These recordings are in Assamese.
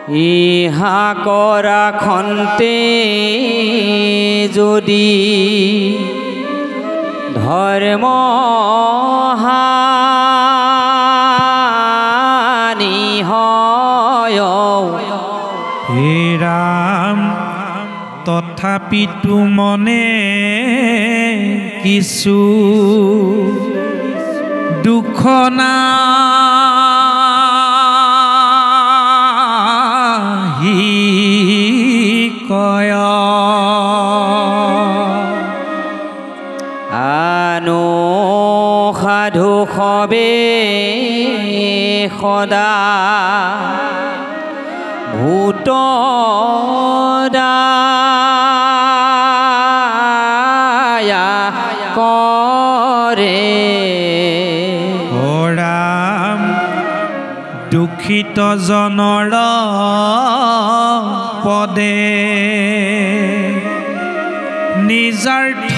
ইহা কৰা খন্তে যদি ধৰ্ম হানি হয় হে ৰাম তথাপিতো মনে কিছু দুখ নাহি কয় আনো সাধু সবে সদা ভূত দায়া কৰে ও ৰাম দুখিত জনৰ পদে নিজাৰ্থ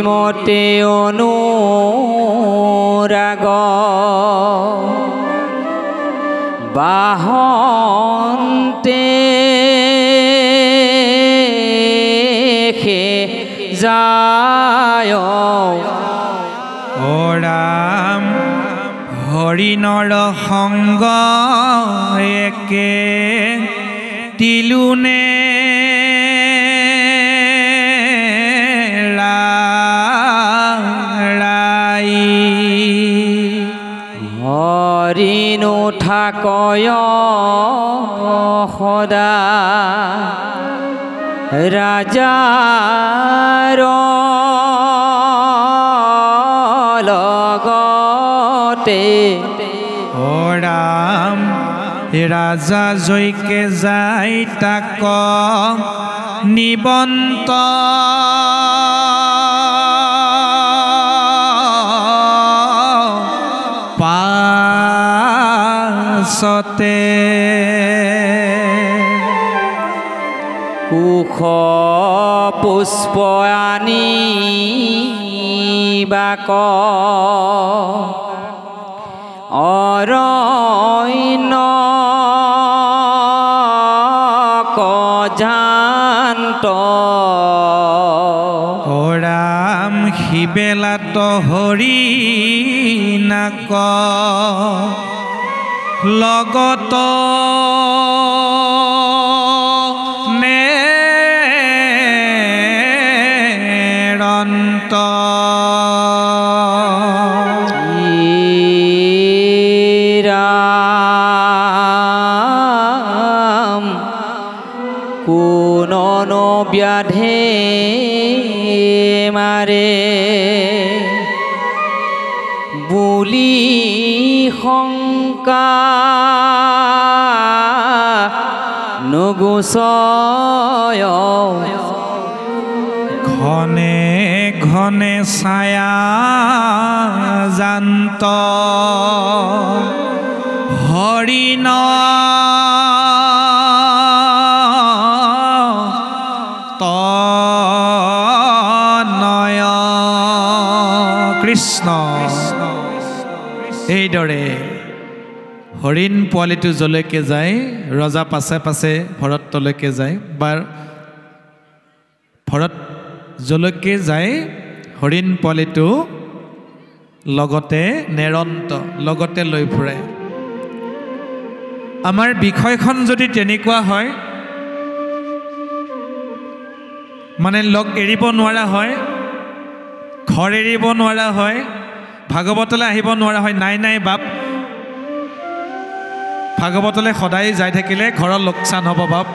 মতে অনুৰাগ বাহন্তে যায় ও ৰাম হৰিণৰ সংগ একে তিলুনে হৰিণু ঠাকয় সদা ৰাজাৰ লগতে ও ৰাম ৰাজা জয়কে যায় তাক নিবন্ত পাছতে কুশ পুষ্প আনি বাক অৰণ্য কজান্ত ও ৰাম সিবেলাত হৰি নাক লগত নেৰন্ত ৰাম কোন ব্যাধে মাৰে বুলি শংকা নুগুচয় ঘনে ঘনে ছায়া জান্ত হৰিণ তনয় কৃষ্ণ এইদৰে হৰিণ পোৱালিটো যলৈকে যায় ৰজা পাছে পাছে ভৰতলৈকে যায় বা ভৰত যলৈকে যায় হৰিণ পোৱালিটো লগতে নেৰন্ত লগতে লৈ ফুৰে আমাৰ বিষয়খন যদি তেনেকুৱা হয় মানে লগ এৰিব নোৱাৰা হয় ঘৰ এৰিব নোৱাৰা হয় ভাগৱতলৈ আহিব নোৱাৰা হয় নাই নাই বাপ ভাগৱতলৈ সদায় যাই থাকিলে ঘৰৰ লোকচান হ'ব বাপ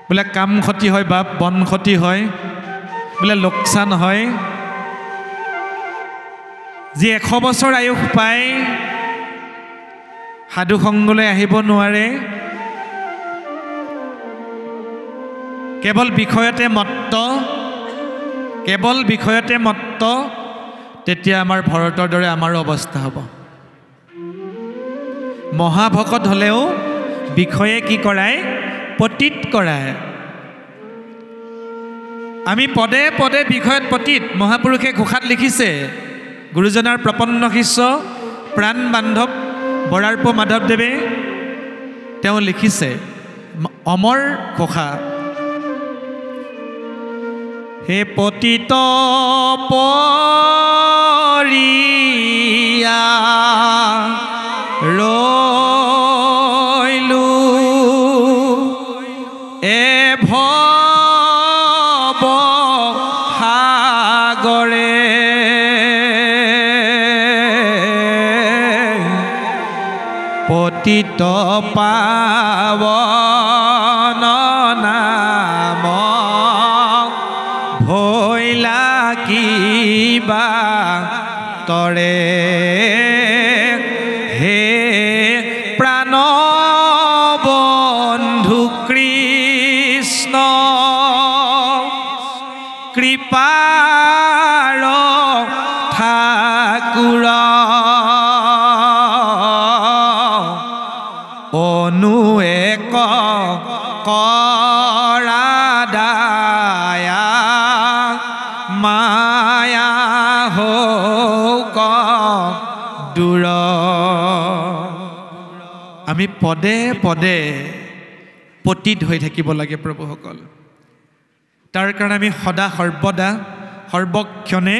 বোলে কাম ক্ষতি হয় বাপ বন ক্ষতি হয় বোলে লোকচান হয় যি 100 বছৰ আয়ুস পায় সাধু সংগলৈ আহিব নোৱাৰে কেৱল বিষয়তে মত্ত তেতিয়া আমাৰ ভৰতৰ দৰে আমাৰো অৱস্থা হ'ব। মহাভকত হ'লেও বিষয়ে কি কৰায়? পতিত কৰায়। আমি পদে পদে বিষয়ত পতিত। মহাপুৰুষে ঘোষাত লিখিছে, গুৰুজনাৰ প্ৰপন্ন শিষ্য প্ৰাণ বান্ধৱ বৰাৰ্প মাধৱদেৱে তেওঁ লিখিছে, অমৰ ঘোষা, হে পতিত পৰিয়া ৰৈলো এ ভৱ সাগৰে, পতিত পাৱন নাম ভৈলা কিবা তৰে, হে প্ৰাণ বন্ধু কৃষ্ণ কৃপাৰ ঠাকুৰ, অনুৱেক কৰা দায়া মায়া হৌক দূৰ। আমি পদে পদে পতিত হৈ থাকিব লাগে প্ৰভুসকল। তাৰ কাৰণে আমি সদা সৰ্বদা সৰ্বক্ষণে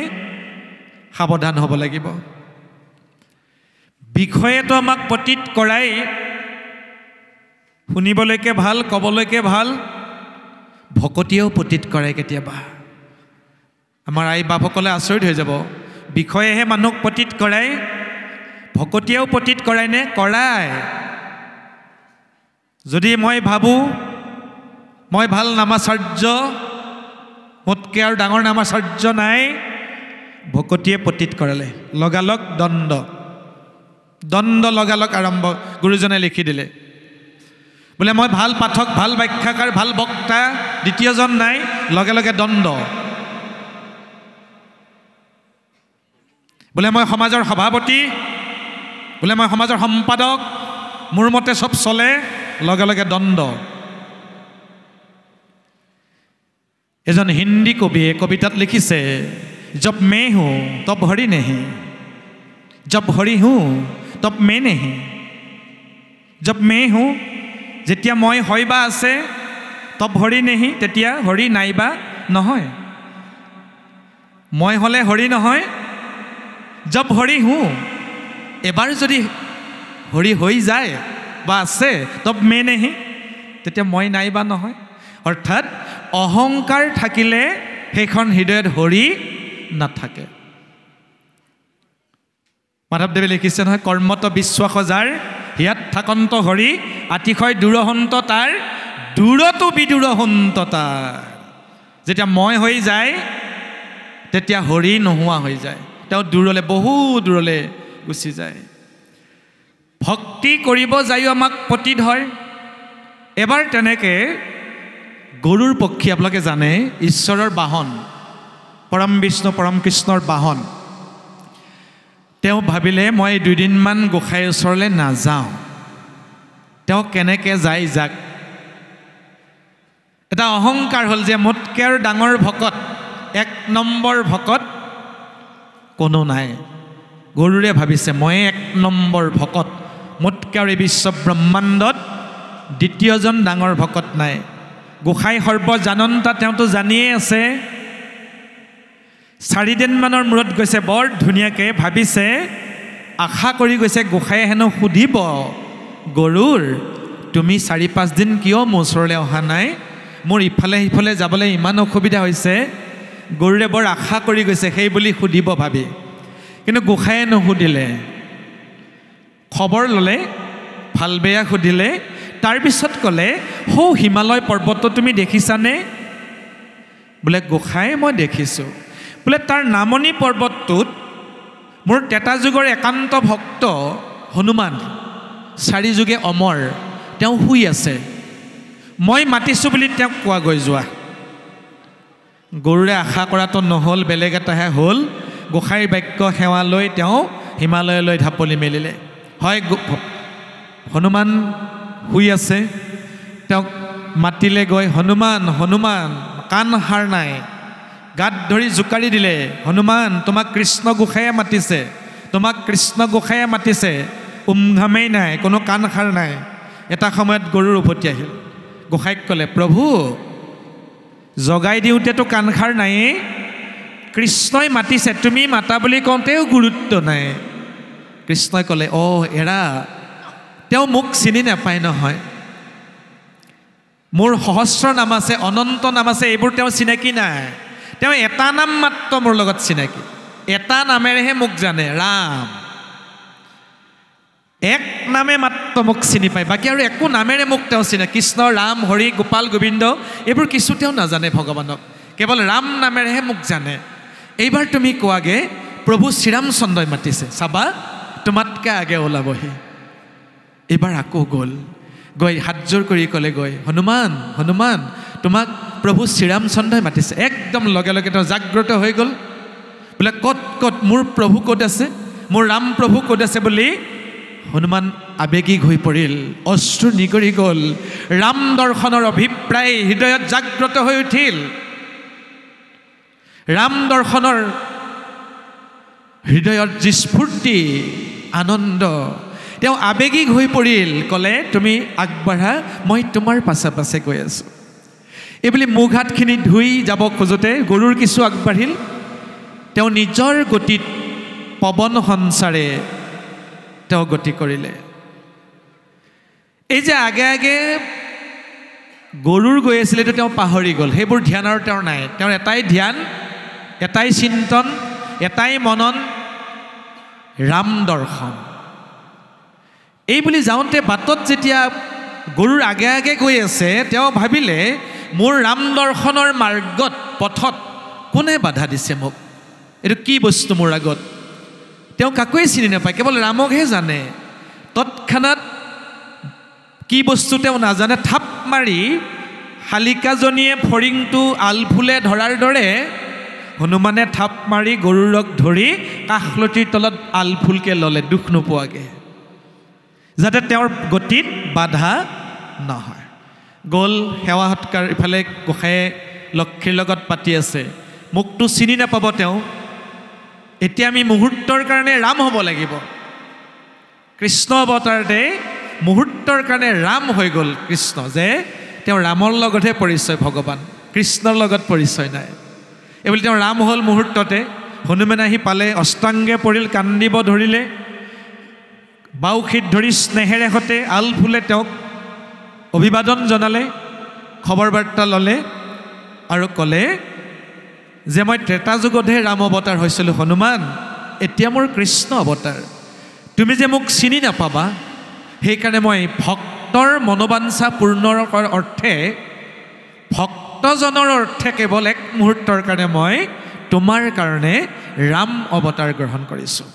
সাৱধান হ'ব লাগিব। বিষয়েতো আমাক পতিত কৰাই, শুনিবলৈকে ভাল, ক'বলৈকে ভাল, ভকতিয়েও পতিত কৰে কেতিয়াবা। আমাৰ আই বাপসকলে আচৰিত হৈ যাব, বিষয়েহে মানুহক পতিত কৰায়, ভকতিয়েও পতিত কৰায় নে? কৰায়। যদি মই ভাবোঁ মই ভাল নামাচাৰ্য, মোতকৈ আৰু ডাঙৰ নামাচাৰ্য নাই, ভকতিয়ে পতিত কৰালে, লগালগ দণ্ড, দণ্ড লগালগ আৰম্ভ। গুৰুজনে লিখি দিলে, বোলে মই ভাল পাঠক, ভাল ব্যাখ্যাকাৰ, ভাল বক্তা, দ্বিতীয়জন নাই, লগে লগে দণ্ড। বোলে মই সমাজৰ সভাপতি, বোলে মই সমাজৰ সম্পাদক, মোৰ মতে চব চলে, লগে লগে দণ্ড। এজন হিন্দী কবিয়ে কবিতাত লিখিছে, জব মে হুঁ তব হৰি নেহি, জব হৰি হুঁ তব মে নেহি। জব মে হুঁ, যেতিয়া মই হয় বা আছে, তব হৰি নেহি, তেতিয়া হৰি নাইবা নহয়। মই হ'লে হৰি নহয়, জব হৰি হুঁ, এবাৰ যদি হৰি হৈ যায় বা আছে, তব মে নেহি, তেতিয়া মই নাইবা নহয়। অৰ্থাৎ অহংকাৰ থাকিলে সেইখন হৃদয়ত হৰি নাথাকে। মাধৱদেৱে লিখিছে নহয়, কৰ্মত বিশ্বাস যাৰ হিয়াত থাকন্ত হৰি, আতিশয় দূৰহন্ত তাৰ, দূৰতো বিদূৰহন্ত তাৰ। যেতিয়া মই হৈ যায় তেতিয়া হৰি নোহোৱা হৈ যায়, তেওঁ দূৰলৈ, বহু দূৰলৈ গুচি যায়। ভক্তি কৰিব যায়ো আমাক পতিত হয়। এবাৰ তেনেকৈ গৰুৰ পক্ষী, আপোনালোকে জানে ঈশ্বৰৰ বাহন, পৰম বিষ্ণু পৰম কৃষ্ণৰ বাহন। তেওঁ ভাবিলে মই দুদিনমান গোসাঁইৰ ওচৰলৈ নাযাওঁ, তেওঁ কেনেকৈ যায় যাক। এটা অহংকাৰ হ'ল যে মোতকৈ আৰু ডাঙৰ ভকত, এক নম্বৰ ভকত কোনো নাই। গৰুৰে ভাবিছে মই এক নম্বৰ ভকত, মোতকৈ আৰু এই বিশ্ব ব্ৰহ্মাণ্ডত দ্বিতীয়জন ডাঙৰ ভকত নাই। গোসাঁই সৰ্বজানন্তা, তেওঁতো জানিয়ে আছে। 4 দিনমানৰ মূৰত গৈছে, বৰ ধুনীয়াকৈ ভাবিছে, আশা কৰি গৈছে গোসাঁয়ে হেনো সুধিব, গৰুৰ তুমি 4-5 দিন কিয় মোৰ ওচৰলৈ অহা নাই, মোৰ ইফালে সিফালে যাবলৈ ইমান অসুবিধা হৈছে। গৰুৰে বৰ আশা কৰি গৈছে সেই বুলি সুধিব ভাবি, কিন্তু গোসাঁয়ে নুসুধিলে। খবৰ ল'লে, ভাল বেয়া সুধিলে, তাৰপিছত ক'লে, সৌ হিমালয় পৰ্বতটো তুমি দেখিছানে? বোলে গোসাঁই মই দেখিছোঁ। বোলে তাৰ নামনি পৰ্বতটোত মোৰ তেতা যুগৰ একান্ত ভক্ত হনুমান, 4 যুগে অমৰ, তেওঁ শুই আছে, মই মাতিছোঁ বুলি তেওঁক কোৱা গৈ যোৱা। গৰুৰে আশা কৰাটো নহ'ল, বেলেগ এটাহে হ'ল। গোসাঁইৰ বাক্য সেৱা লৈ তেওঁ হিমালয়লৈ ঢাপলি মেলিলে হয় হনুমান শুই আছে তেওঁক মাতিলে গৈ হনুমান হনুমান কাণ সাৰ নাই গাত ধৰি জোকাৰি দিলে হনুমান তোমাক কৃষ্ণ গোসাঁইয়ে মাতিছে তোমাক কৃষ্ণ গোসাঁইয়ে মাতিছে উমঘামেই নাই কোনো কাণ সাৰ নাই এটা সময়ত গৰুৰ উভতি আহিল গোসাঁইক ক'লে প্ৰভু জগাই দিওঁতেতো কাণ সাৰ নায়েই কৃষ্ণই মাতিছে তুমি মাতা বুলি কওঁতেও গুৰুত্ব নাই কৃষ্ণই ক'লে এৰা তেওঁ মোক চিনি নাপায় নহয় মোৰ সহস্ৰ নাম আছে অনন্ত নাম আছে এইবোৰ তেওঁ চিনাকি নাই তেওঁ এটা নাম মাত্ৰ মোৰ লগত চিনাকি এটা নামেৰেহে মোক জানে ৰাম এক নামে মাত্ৰ মোক চিনি পায় বাকী আৰু একো নামেৰে মোক তেওঁ চিনে কৃষ্ণ ৰাম হৰি গোপাল গোবিন্দ এইবোৰ কিছু তেওঁ নাজানে ভগৱানক কেৱল ৰাম নামেৰেহে মোক জানে এইবাৰ তুমি কোৱাগে প্ৰভু শ্ৰীৰামচন্দ্ৰই মাতিছে চাবা তোমাতকৈ আগে ওলাবহি এইবাৰ আকৌ গ'ল গৈ হাতযোৰ কৰি ক'লে গৈ হনুমান হনুমান তোমাক প্ৰভু শ্ৰীৰামচন্দ্ৰই মাতিছে একদম লগে লগে তেওঁ জাগ্ৰত হৈ গ'ল বোলে ক'ত ক'ত মোৰ প্ৰভু ক'ত আছে মোৰ ৰাম প্ৰভু ক'ত আছে বুলি হনুমান আবেগিক হৈ পৰিল অশ্ৰু নিগৰি গ'ল ৰাম দৰ্শনৰ অভিপ্ৰায় হৃদয়ত জাগ্ৰত হৈ উঠিল ৰাম দৰ্শনৰ হৃদয়ত যি স্ফূৰ্তি আনন্দ তেওঁ আবেগিক হৈ পৰিল ক'লে তুমি আগবাঢ়া মই তোমাৰ পাছে পাছে গৈ আছোঁ এইবুলি মুখ হাতখিনি ধুই যাব খোজোতে গৰুৰ কিছু আগবাঢ়িল তেওঁ নিজৰ গতিত পৱন সঞ্চাৰে তেওঁ গতি কৰিলে এই যে আগে আগে গৰুৰ গৈ আছিল এইটো তেওঁ পাহৰি গ'ল সেইবোৰ ধ্যান আৰু তেওঁৰ নাই তেওঁৰ এটাই ধ্যান এটাই চিন্তন এটাই মনন ৰাম দৰ্শন এই বুলি যাওঁতে বাটত যেতিয়া গৰুৰ আগে আগে গৈ আছে তেওঁ ভাবিলে মোৰ ৰাম দৰ্শনৰ মাৰ্গত পথত কোনে বাধা দিছে মোক এইটো কি বস্তু মোৰ আগত তেওঁ কাকোৱে চিনি নাপায় কেৱল ৰামকহে জানে তৎক্ষণাত কি বস্তু তেওঁ নাজানে থাপ মাৰি শালিকাজনীয়ে ফৰিংটো আলফুলে ধৰাৰ দৰে হনুমানে থাপ মাৰি গৰুৰক ধৰি কাষলতিৰ তলত আলফুলকৈ ল'লে দুখ নোপোৱাকৈ যাতে তেওঁৰ গতিত বাধা নহয় গ'ল সেৱা সৎকাৰ ইফালে গোসাঁয়ে লক্ষ্মীৰ লগত পাতি আছে মোকতো চিনি নাপাব তেওঁ এতিয়া আমি মুহূৰ্তৰ কাৰণে ৰাম হ'ব লাগিব কৃষ্ণ অৱতাৰতে মুহূৰ্তৰ কাৰণে ৰাম হৈ গ'ল কৃষ্ণ যে তেওঁ ৰামৰ লগতহে পৰিচয় ভগৱান কৃষ্ণৰ লগত পৰিচয় নাই এইবুলি তেওঁ ৰাম হ'ল মুহূৰ্ততে হনুমান আহি পালে অষ্টাংগে পৰিল কান্দিব ধৰিলে বাউসীত ধৰি স্নেহেৰে সতে আলফুলে তেওঁক অভিবাদন জনালে খবৰ বাৰ্তা ল'লে আৰু ক'লে যে মই ত্ৰেতা যুগতহে ৰাম অৱতাৰ হৈছিলোঁ হনুমান এতিয়া মোৰ কৃষ্ণ অৱতাৰ তুমি যে মোক চিনি নাপাবা সেইকাৰণে মই ভক্তৰ মনোবাঞ্ছা পূৰ্ণ কৰাৰ অৰ্থে ভক্তজনৰ অৰ্থে কেৱল এক মুহূৰ্তৰ কাৰণে মই তোমাৰ কাৰণে ৰাম অৱতাৰ গ্ৰহণ কৰিছোঁ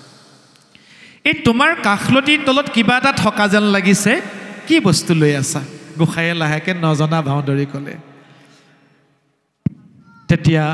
এই তোমাৰ কাষলতিৰ তলত কিবা এটা থকা যেন লাগিছে কি বস্তু লৈ আছা গোসাঁয়ে লাহেকৈ নজনা ভাও ধৰি ক'লে তেতিয়া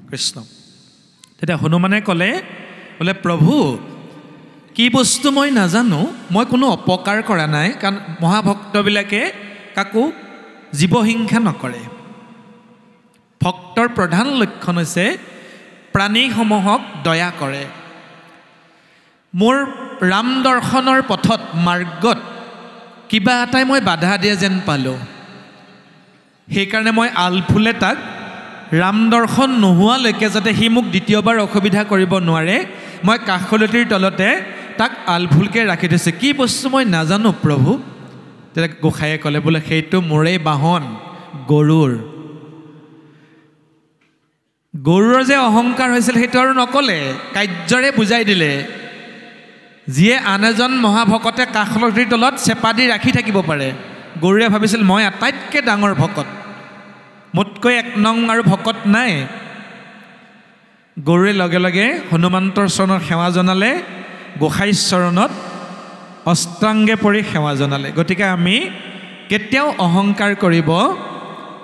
কৃষ্ণ তেতিয়া হনুমানে ক'লে বোলে প্ৰভু কি বস্তু মই নাজানো মই কোনো অপকাৰ কৰা নাই কাৰণ মহাভক্তবিলাকে কাকো জীৱহিংসা নকৰে ভক্তৰ প্ৰধান লক্ষণ হৈছে প্ৰাণীসমূহক দয়া কৰে মোৰ ৰাম দৰ্শনৰ পথত মাৰ্গত কিবা এটাই মই বাধা দিয়ে যেন পালোঁ সেইকাৰণে মই আলফুলে তাক ৰাম দৰ্শন নোহোৱালৈকে যাতে সি মোক দ্বিতীয়বাৰ অসুবিধা কৰিব নোৱাৰে মই কাষলতিৰ তলতে তাক আলফুলকৈ ৰাখি থৈছোঁ কি বস্তু মই নাজানো প্ৰভু তেতিয়া গোসাঁয়ে ক'লে বোলে সেইটো মোৰেই বাহন গৰুৰ গৰুৰ যে অহংকাৰ হৈছিল সেইটো আৰু নক'লে কাৰ্যৰে বুজাই দিলে যিয়ে আন এজন মহাভকতে কাষলতিৰ তলত চেপা দি ৰাখি থাকিব পাৰে গৰুৰে ভাবিছিল মই আটাইতকৈ ডাঙৰ ভকত মোতকৈ এক নং আৰু ভকত নাই গৰুৰে লগে লগে হনুমন্তৰ চৰণত সেৱা জনালে গোসাঁইৰ চৰণত অষ্টাংগে পৰি সেৱা জনালে গতিকে আমি কেতিয়াও অহংকাৰ কৰিব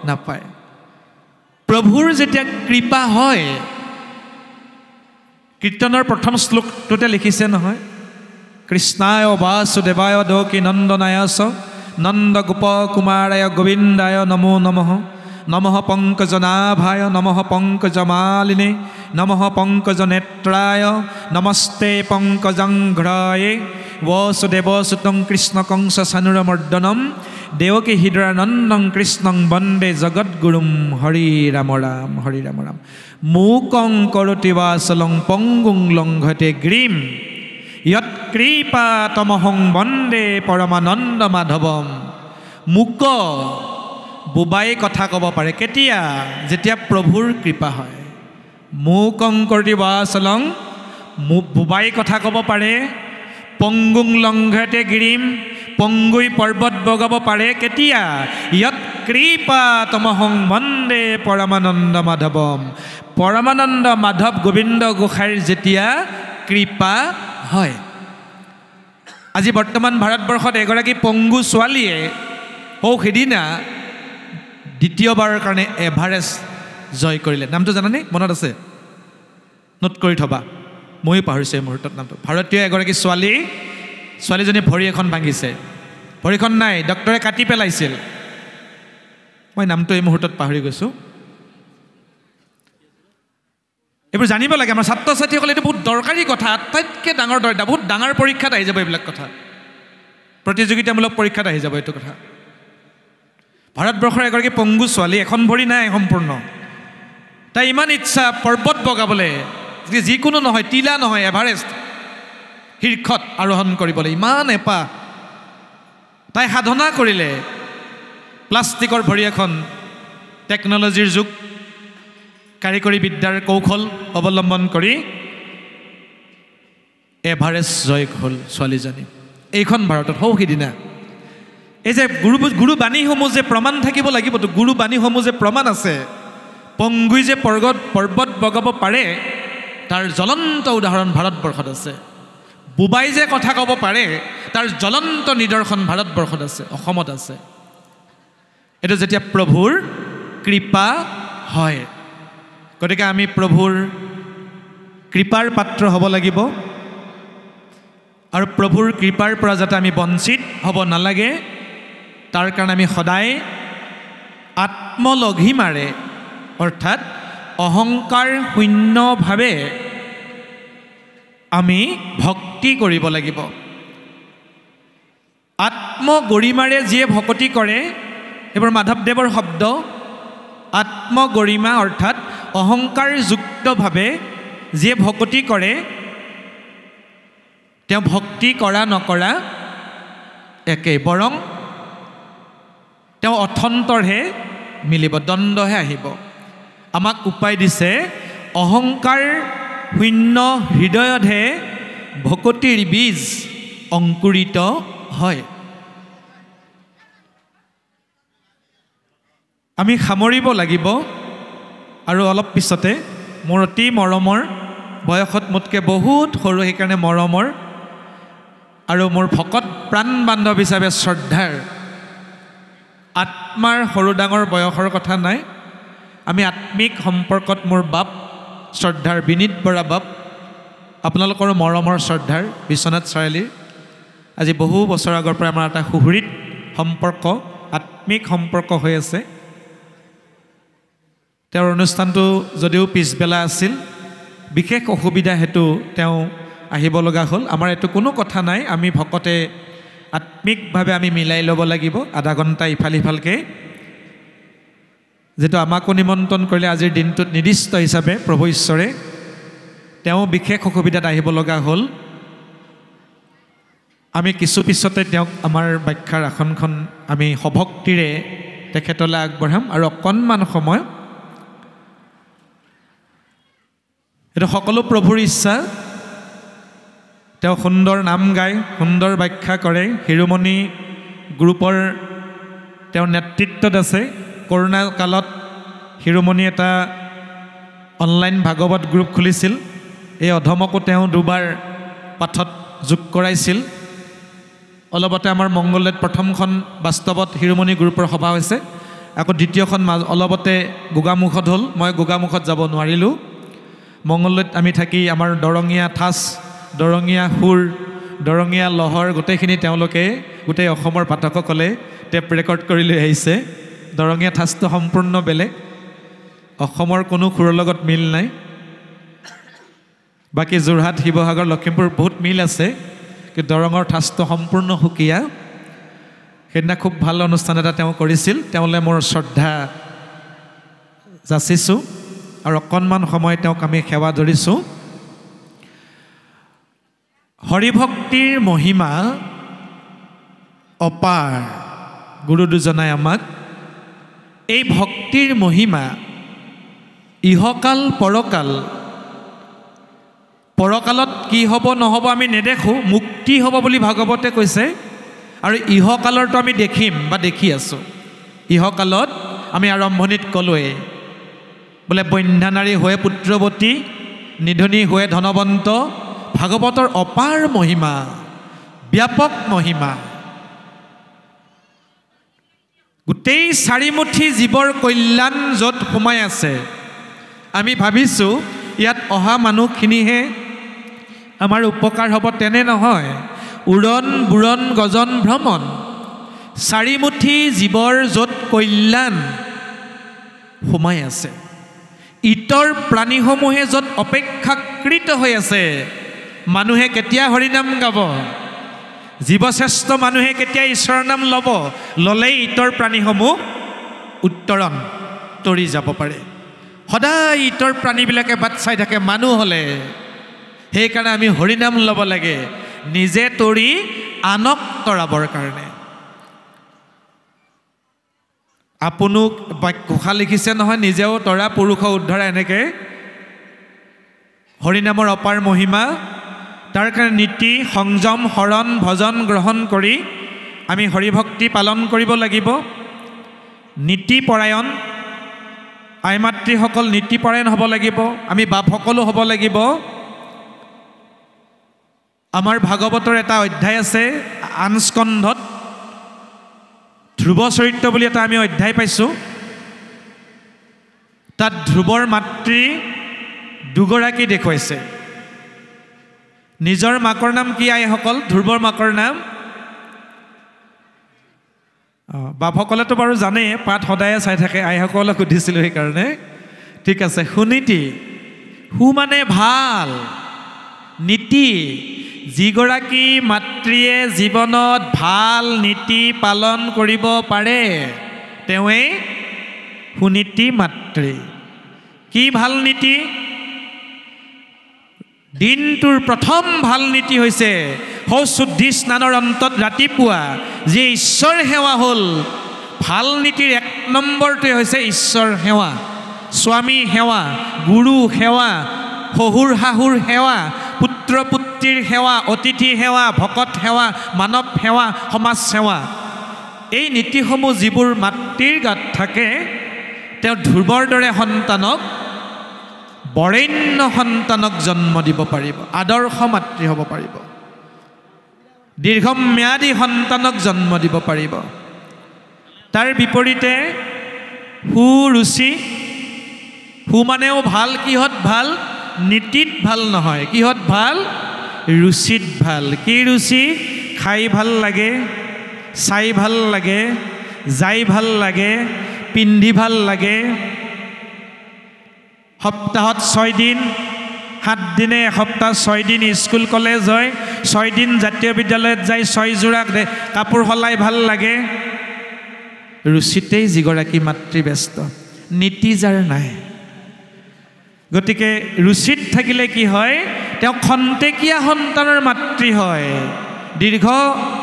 নাপায় প্ৰভুৰ যেতিয়া কৃপা হয় কীৰ্তনৰ প্ৰথম শ্লোকটোতে লিখিছে নহয় কৃষ্ণায় বাসুদেৱায় দেৱকী নন্দনায় চ নন্দ গোপ কুমাৰায় গোবিন্দায় নমো নমঃ নমঃ পংকজনাভায় নমঃ পংকজমালিনে নমঃ পংকজনেত্ৰায় নমস্তে পংকজংঘ্ৰায়ে বসুদেৱসুতং কৃষ্ণ কংস সানুৰমৰ্দনম দেৱকী হৃদয়ানন্দং কৃষ্ণং বন্দে জগদ্গুৰুম হৰি ৰাম ৰাম হৰি ৰাম ৰাম মূকং কৰোতি বাচলং পংগুং লংঘতে গ্ৰীম যৎ কৃপাতমহং বন্দে পৰমানন্দ মাধৱম মূক বুবাই কথা ক'ব পাৰে কেতিয়া যেতিয়া প্ৰভুৰ কৃপা হয় মূকং কৰোতি বাচলং বুবাই কথা ক'ব পাৰে পংগুং লংঘতে গিৰিম পংগুই পৰ্বত বগাব পাৰে কেতিয়া যৎ কৃপাতমহং বন্দে পৰমানন্দ মাধৱম পৰমানন্দ মাধৱ গোবিন্দ গোসাঁইৰ যেতিয়া কৃপা হয় আজি বৰ্তমান ভাৰতবৰ্ষত এগৰাকী পংগু ছোৱালীয়ে সিদিনা দ্বিতীয়বাৰৰ কাৰণে এভাৰেষ্ট জয় কৰিলে নামটো জানানে মনত আছে নোট কৰি থবা ময়ো পাহৰিছোঁ এই মুহূৰ্তত নামটো ভাৰতীয় এগৰাকী ছোৱালীজনী ভৰি এখন ভাঙিছে ভৰিখন নাই ডক্টৰে কাটি পেলাইছিল মই নামটো এই মুহূৰ্তত পাহৰি গৈছোঁ এইবোৰ জানিব লাগে আমাৰ ছাত্ৰ ছাত্ৰীসকলে এইটো বহুত দৰকাৰী কথা আটাইতকৈ ডাঙৰ বহুত ডাঙৰ পৰীক্ষাত আহি যাব এইবিলাক কথা প্ৰতিযোগিতামূলক পৰীক্ষাত আহি যাব এইটো কথা ভাৰতবৰ্ষৰ এগৰাকী পংগু ছোৱালী এখন ভৰি নাই সম্পূৰ্ণ তাই ইমান ইচ্ছা পৰ্বত বগাবলৈ যিকোনো নহয় তিলা নহয় এভাৰেষ্ট শীৰ্ষত আৰোহণ কৰিবলৈ ইমান এপা তাই সাধনা কৰিলে প্লাষ্টিকৰ ভৰি এখন টেকন'লজিৰ যুগ কাৰিকৰী বিদ্যাৰ কৌশল অৱলম্বন কৰি এভাৰেষ্ট জয় হ'ল ছোৱালীজনী এইখন ভাৰতত সিদিনা এই যে গুৰু বাণীসমূহ যে প্ৰমাণ থাকিব লাগিবতো গুৰু বাণীসমূহ যে প্ৰমাণ আছে পংগুই যে পৰ্বত বগাব পাৰে তাৰ জ্বলন্ত উদাহৰণ ভাৰতবৰ্ষত আছে বুবাই যে কথা ক'ব পাৰে তাৰ জ্বলন্ত নিদৰ্শন ভাৰতবৰ্ষত আছে অসমত আছে এইটো যেতিয়া প্ৰভুৰ কৃপা হয় গতিকে আমি প্ৰভুৰ কৃপাৰ পাত্ৰ হ'ব লাগিব আৰু প্ৰভুৰ কৃপাৰ পৰা যাতে আমি বঞ্চিত হ'ব নালাগে তাৰ কাৰণে আমি সদায় আত্মলঘিমাৰে অৰ্থাৎ অহংকাৰ শূন্যভাৱে আমি ভক্তি কৰিব লাগিব আত্মগৰিমাৰে যিয়ে ভকতি কৰে এইবোৰ মাধৱদেৱৰ শব্দ আত্মগৰিমা অৰ্থাৎ অহংকাৰযুক্তভাৱে যিয়ে ভকতি কৰে তেওঁ ভক্তি কৰা নকৰা একে বৰং তেওঁ অথন্তৰহে মিলিব দ্বন্দ্বহে আহিব আমাক উপায় দিছে অহংকাৰ শূন্য হৃদয়তহে ভকতিৰ বীজ অংকুৰিত হয় আমি সামৰিব লাগিব আৰু অলপ পিছতে মোৰ অতি মৰমৰ বয়সত মোতকৈ বহুত সৰু সেইকাৰণে মৰমৰ আৰু মোৰ ভকত প্ৰাণ বান্ধৱ হিচাপে শ্ৰদ্ধাৰ আত্মাৰ সৰু ডাঙৰ বয়সৰ কথা নাই আমি আত্মিক সম্পৰ্কত মোৰ বাপ শ্ৰদ্ধাৰ বিনীত বৰা বাপ আপোনালোকৰ মৰমৰ শ্ৰদ্ধাৰ বিশ্বনাথ চাৰিআলিৰ আজি বহু বছৰ আগৰ পৰা আমাৰ এটা সুহৃদ সম্পৰ্ক আত্মিক সম্পৰ্ক হৈ আছে তেওঁৰ অনুষ্ঠানটো যদিও পিছবেলা আছিল বিশেষ অসুবিধা হেতু তেওঁ আহিব লগা হ'ল আমাৰ এইটো কোনো কথা নাই আমি ভকতে আত্মিকভাৱে আমি মিলাই ল'ব লাগিব আধা ঘণ্টা ইফাল সিফালকৈ যেটো আমাকো নিমন্ত্ৰণ কৰিলে আজিৰ দিনটোত নিৰ্দিষ্ট হিচাপে প্ৰভু ঈশ্বৰে তেওঁ বিশেষ অসুবিধাত আহিব লগা হ'ল আমি কিছু পিছতে তেওঁক আমাৰ ব্যাখ্যাৰ আসনখন আমি সভক্তিৰে তেখেতলৈ আগবঢ়াম আৰু অকণমান সময় এটা সকলো প্ৰভুৰ ইচ্ছা তেওঁ সুন্দৰ নাম গায় সুন্দৰ ব্যাখ্যা কৰে হিৰোমণি গ্ৰুপৰ তেওঁ নেতৃত্বত আছে কৰোণা কালত হিৰোমণি এটা অনলাইন ভাগৱত গ্ৰুপ খুলিছিল এই অধমকো তেওঁ দুবাৰ পাঠত যোগ কৰাইছিল অলপতে আমাৰ মংগলদৈত প্ৰথমখন বাস্তৱত হিৰোমণি গ্ৰুপৰ সভা হৈছে আকৌ দ্বিতীয়খন অলপতে গোগামুখত হ'ল মই গোগামুখত যাব নোৱাৰিলোঁ মংগলদৈত আমি থাকি আমাৰ দৰঙীয়া ঠাচ দৰঙীয়া সুৰ দৰঙীয়া লহৰ গোটেইখিনি তেওঁলোকে গোটেই অসমৰ পাঠকসকলে টেপ ৰেকৰ্ড কৰি লৈ আহিছে দৰঙীয়া ঠাচটো সম্পূৰ্ণ বেলেগ অসমৰ কোনো সুৰৰ লগত মিল নাই বাকী যোৰহাট শিৱসাগৰ লখিমপুৰ বহুত মিল আছে কিন্তু দৰঙৰ ঠাচটো সম্পূৰ্ণ সুকীয়া সেইদিনা খুব ভাল অনুষ্ঠান এটা তেওঁ কৰিছিল তেওঁলৈ মোৰ শ্ৰদ্ধা যাচিছোঁ আৰু অকণমান সময় তেওঁক আমি সেৱা ধৰিছোঁ হৰিভক্তিৰ মহিমা অপাৰ গুৰু দুজনাই আমাক এই ভক্তিৰ মহিমা ইহকাল পৰকালত কি হ'ব নহ'ব আমি নেদেখোঁ মুক্তি হ'ব বুলি ভাগৱতে কৈছে আৰু ইহকালৰটো আমি দেখিম বা দেখি আছোঁ ইহকালত আমি আৰম্ভণিত ক'লোৱে বোলে বন্ধ্যা নাৰী হৈ পুত্ৰৱতী নিধনী হৈ ধনৱন্ত ভাগৱতৰ অপাৰ মহিমা ব্যাপক মহিমা গোটেই চাৰিমুঠি জীৱৰ কল্যাণ য'ত সোমাই আছে আমি ভাবিছোঁ ইয়াত অহা মানুহখিনিহে আমাৰ উপকাৰ হ'ব তেনে নহয় উৰণ বুৰণ গজন ভ্ৰমণ চাৰিমুঠি জীৱৰ য'ত কল্যাণ সোমাই আছে ইতৰ প্ৰাণীসমূহে য'ত অপেক্ষাকৃত হৈ আছে মানুহে কেতিয়া হৰিনাম গাব জীৱশ্ৰেষ্ঠ মানুহে কেতিয়া ঈশ্বৰৰ নাম ল'ব ল'লেই ইতৰ প্ৰাণীসমূহ উত্তৰণ তৰি যাব পাৰে সদায় ইতৰ প্ৰাণীবিলাকে বাট চাই থাকে মানুহ হ'লে সেইকাৰণে আমি হৰিনাম ল'ব লাগে নিজে তৰি আনক তৰাবৰ কাৰণে আপোনোক ঘোষা লিখিছে নহয় নিজেও তৰা পুৰুষ উদ্ধৰা এনেকৈ হৰিনামৰ অপাৰ মহিমা তাৰ কাৰণে নীতি সংযম শৰণ ভজন গ্ৰহণ কৰি আমি হৰিভক্তি পালন কৰিব লাগিব নীতিপৰায়ণ আই মাতৃসকল নীতিপৰায়ণ হ'ব লাগিব আমি বাপসকলো হ'ব লাগিব আমাৰ ভাগৱতৰ এটা অধ্যায় আছে আন স্কন্ধত ধ্ৰুৱ চৰিত্ৰ বুলি এটা আমি অধ্যায় পাইছোঁ তাত ধ্ৰুৱৰ মাতৃ দুগৰাকী দেখুৱাইছে নিজৰ মাকৰ নাম কি আইসকল ধ্ৰুৱৰ মাকৰ নাম বাপসকলেতো বাৰু জানেই পাঠ সদায়ে চাই থাকে আইসকলক সুধিছিলোঁ সেইকাৰণে ঠিক আছে সুনীতি সু মানে ভাল নীতি যিগৰাকী মাতৃয়ে জীৱনত ভাল নীতি পালন কৰিব পাৰে তেওঁৱেই সুনীতি মাতৃ কি ভাল নীতি দিনটোৰ প্ৰথম ভাল নীতি হৈছে সৌশুদ্ধি স্নানৰ অন্তত ৰাতিপুৱা যি ঈশ্বৰ সেৱা হ'ল ভাল নীতিৰ এক নম্বৰটোৱে হৈছে ঈশ্বৰ সেৱা স্বামী সেৱা গুৰু সেৱা শহুৰ শাহুৰ সেৱা পুত্ৰ পুত্ৰীৰ সেৱা অতিথি সেৱা ভকত সেৱা মানৱ সেৱা সমাজ সেৱা এই নীতিসমূহ যিবোৰ মাতৃৰ গাত থাকে তেওঁ ধ্ৰুৱৰ দৰে সন্তানক বৰেণ্য সন্তানক জন্ম দিব পাৰিব আদৰ্শ মাতৃ হ'ব পাৰিব দীৰ্ঘম্যাদী সন্তানক জন্ম দিব পাৰিব তাৰ বিপৰীতে সুৰুচি সু মানেও ভাল কিহত ভাল নীতিত ভাল নহয় কিহত ভাল ৰুচিত ভাল কি ৰুচি খাই ভাল লাগে চাই ভাল লাগে যাই ভাল লাগে পিন্ধি ভাল লাগে সপ্তাহত 6 দিন 7 দিনে এসপ্তাহ 6 দিন স্কুল কলেজ হয় 6 দিন জাতীয় বিদ্যালয়ত যাই 6 যোৰা কাপোৰ সলাই ভাল লাগে ৰুচিতেই যিগৰাকী মাতৃ ব্যস্ত নীতি যাৰ নাই গতিকে ৰুচিত থাকিলে কি হয় তেওঁ খন্তেকীয়া সন্তানৰ মাতৃ হয় দীৰ্ঘ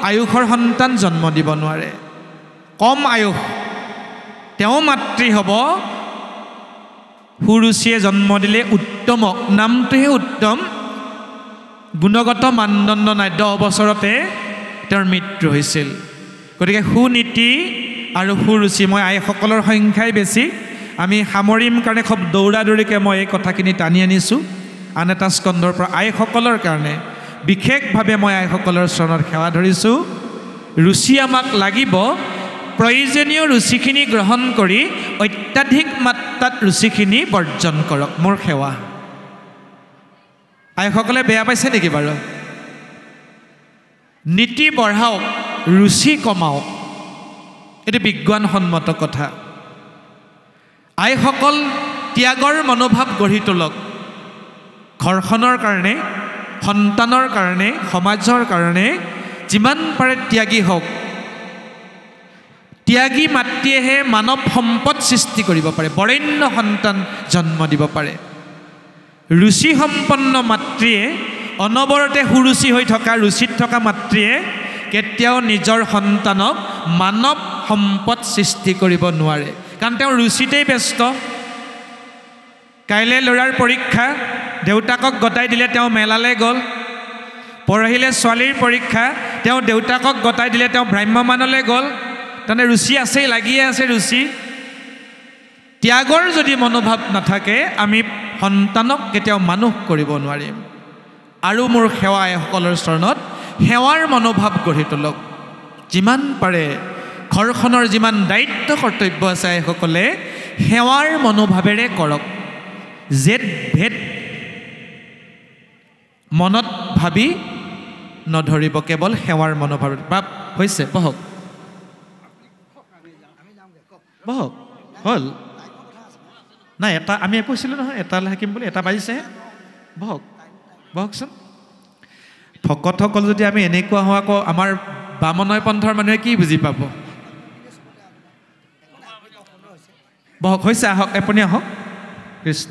আয়ুষৰ সন্তান জন্ম দিব নোৱাৰে কম আয়ুষ তেওঁ মাতৃ হ'ব সুৰুচিয়ে জন্ম দিলে উত্তম নামটোহে উত্তম গুণগত মানদণ্ড নাই 10 বছৰতে তেওঁৰ মৃত্যু হৈছিল গতিকে সুনীতি আৰু সুৰুচি মই আইসকলৰ সংখ্যাই বেছি আমি সামৰিম কাৰণে খুব দৌৰা দৌৰিকৈ মই এই কথাখিনি টানি আনিছোঁ আন এটা স্কন্ধৰ পৰা আইসকলৰ কাৰণে বিশেষভাৱে মই আইসকলৰ চৰণত সেৱা ধৰিছোঁ ৰুচি আমাক লাগিব প্ৰয়োজনীয় ৰুচিখিনি গ্ৰহণ কৰি অত্যাধিক মাত্ৰাত ৰুচিখিনি বৰ্জন কৰক মোৰ সেৱা আইসকলে বেয়া পাইছে নেকি বাৰু নীতি বঢ়াওক ৰুচি কমাওক এটো বিজ্ঞানসন্মত কথা আইসকল ত্যাগৰ মনোভাৱ গঢ়ি তোলক ঘৰখনৰ কাৰণে সন্তানৰ কাৰণে সমাজৰ কাৰণে যিমান পাৰে ত্যাগী হওক ত্যাগী মাতৃয়েহে মানৱ সম্পদ সৃষ্টি কৰিব পাৰে বৰেণ্য সন্তান জন্ম দিব পাৰে ৰুচি সম্পন্ন মাতৃয়ে অনবৰতে সুৰুচি হৈ থকা ৰুচিত থকা মাতৃয়ে কেতিয়াও নিজৰ সন্তানক মানৱ সম্পদ সৃষ্টি কৰিব নোৱাৰে কাৰণ তেওঁ ৰুচিতেই ব্যস্ত কাইলৈ ল'ৰাৰ পৰীক্ষা দেউতাকক গতাই দিলে তেওঁ মেলালৈ গ'ল পৰহিলে ছোৱালীৰ পৰীক্ষা তেওঁ দেউতাকক গতাই দিলে তেওঁ ভ্ৰাম্যমানলৈ গ'ল তেনে ৰুচি আছেই লাগিয়ে আছে ৰুচি ত্যাগৰ যদি মনোভাৱ নাথাকে আমি সন্তানক কেতিয়াও মানুহ কৰিব নোৱাৰিম আৰু মোৰ সেৱা আইসকলৰ চৰণত সেৱাৰ মনোভাৱ গঢ়ি তোলক যিমান পাৰে ঘৰখনৰ যিমান দায়িত্ব কৰ্তব্য আছে আইসকলে সেৱাৰ মনোভাৱেৰে কৰক জেদ ভেদ মনত ভাবি নধৰিব কেৱল সেৱাৰ মনোভাৱ বাপ হৈছে বহক বহক হ'ল নাই এটা আমি কৈছিলোঁ নহয় এটা থাকিম বুলি এটা বাজিছেহে বহক বহকচোন ভকতসকল যদি আমি এনেকুৱা হওঁ আকৌ আমাৰ বামনয় পন্থৰ মানুহে কি বুজি পাব বহক হৈছে আহক আপুনি আহক কৃষ্ণ